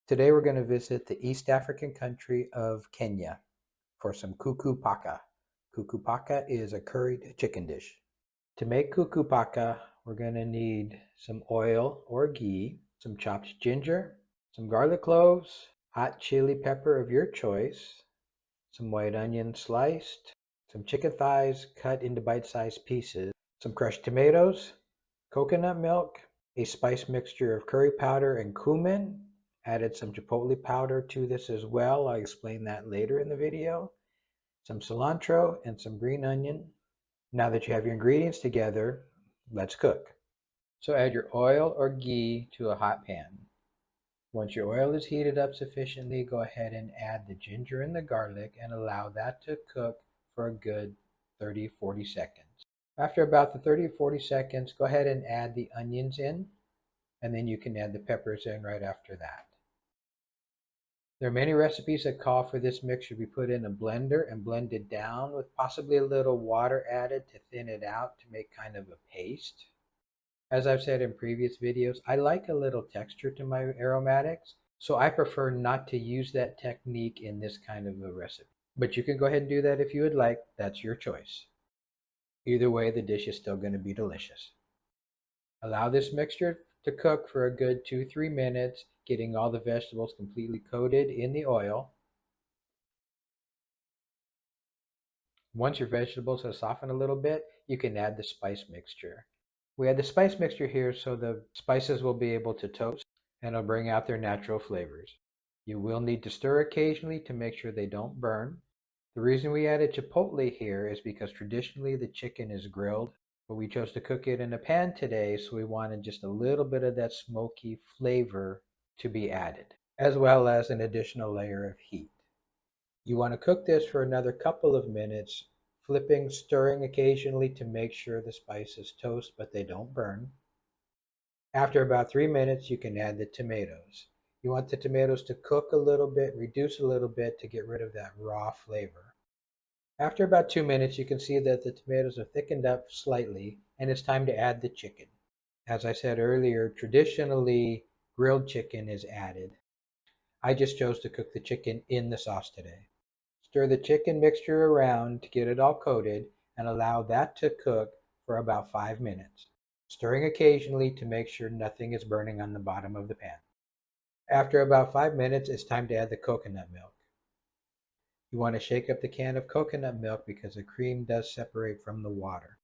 Today we're going to visit the East African country of Kenya for some KUKU PAKA. KUKU PAKA is a curried chicken dish. To make KUKU PAKA, we're going to need some oil or ghee, some chopped ginger, some garlic cloves, hot chili pepper of your choice, some white onion sliced, some chicken thighs cut into bite-sized pieces, some crushed tomatoes, coconut milk, a spice mixture of curry powder and cumin. Added some chipotle powder to this as well. I'll explain that later in the video. Some cilantro and some green onion. Now that you have your ingredients together, let's cook. So add your oil or ghee to a hot pan. Once your oil is heated up sufficiently, go ahead and add the ginger and the garlic and allow that to cook for a good 30-40 seconds. After about the 30-40 seconds, go ahead and add the onions in, and then you can add the peppers in right after that. There are many recipes that call for this mixture to be put in a blender and blended down with possibly a little water added to thin it out to make kind of a paste. As I've said in previous videos, I like a little texture to my aromatics, so I prefer not to use that technique in this kind of a recipe. But you can go ahead and do that if you would like. That's your choice. Either way, the dish is still going to be delicious. Allow this mixture to cook for a good 2-3 minutes, getting all the vegetables completely coated in the oil. Once your vegetables have softened a little bit, you can add the spice mixture. We add the spice mixture here so the spices will be able to toast and it'll bring out their natural flavors. You will need to stir occasionally to make sure they don't burn. The reason we added chipotle here is because traditionally the chicken is grilled, but we chose to cook it in a pan today, so we wanted just a little bit of that smoky flavor to be added, as well as an additional layer of heat. You want to cook this for another couple of minutes, flipping, stirring occasionally to make sure the spices toast but they don't burn. After about 3 minutes, you can add the tomatoes. You want the tomatoes to cook a little bit, reduce a little bit to get rid of that raw flavor. After about 2 minutes, you can see that the tomatoes have thickened up slightly, and it's time to add the chicken. As I said earlier, traditionally grilled chicken is added. I just chose to cook the chicken in the sauce today. Stir the chicken mixture around to get it all coated and allow that to cook for about 5 minutes, stirring occasionally to make sure nothing is burning on the bottom of the pan. After about 5 minutes, it's time to add the coconut milk. You want to shake up the can of coconut milk because the cream does separate from the water.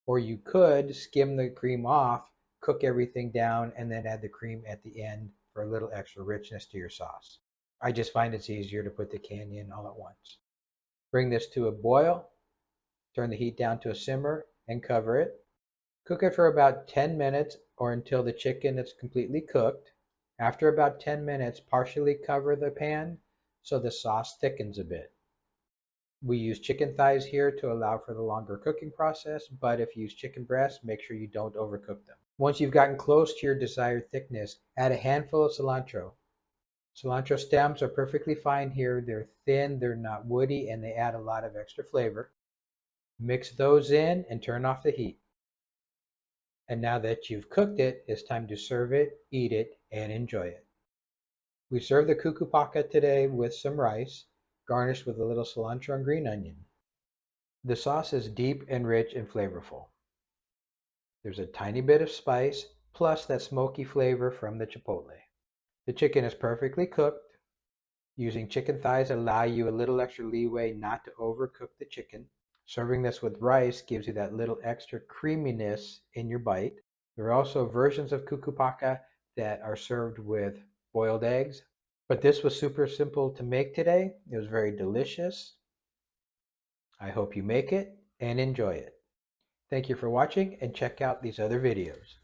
Or you could skim the cream off, cook everything down, and then add the cream at the end for a little extra richness to your sauce. I just find it's easier to put the can in all at once. Bring this to a boil, turn the heat down to a simmer, and cover it. Cook it for about 10 minutes or until the chicken is completely cooked. After about 10 minutes, partially cover the pan so the sauce thickens a bit. We use chicken thighs here to allow for the longer cooking process, but if you use chicken breasts, make sure you don't overcook them. Once you've gotten close to your desired thickness, add a handful of cilantro. Cilantro stems are perfectly fine here. They're thin, they're not woody, and they add a lot of extra flavor. Mix those in and turn off the heat. And now that you've cooked it, it's time to serve it, eat it, and enjoy it. We serve the KUKU PAKA today with some rice, garnished with a little cilantro and green onion. The sauce is deep and rich and flavorful. There's a tiny bit of spice, plus that smoky flavor from the chipotle. The chicken is perfectly cooked. Using chicken thighs allow you a little extra leeway not to overcook the chicken. Serving this with rice gives you that little extra creaminess in your bite. There are also versions of KUKU PAKA that are served with boiled eggs, but this was super simple to make today. It was very delicious. I hope you make it and enjoy it. Thank you for watching and check out these other videos.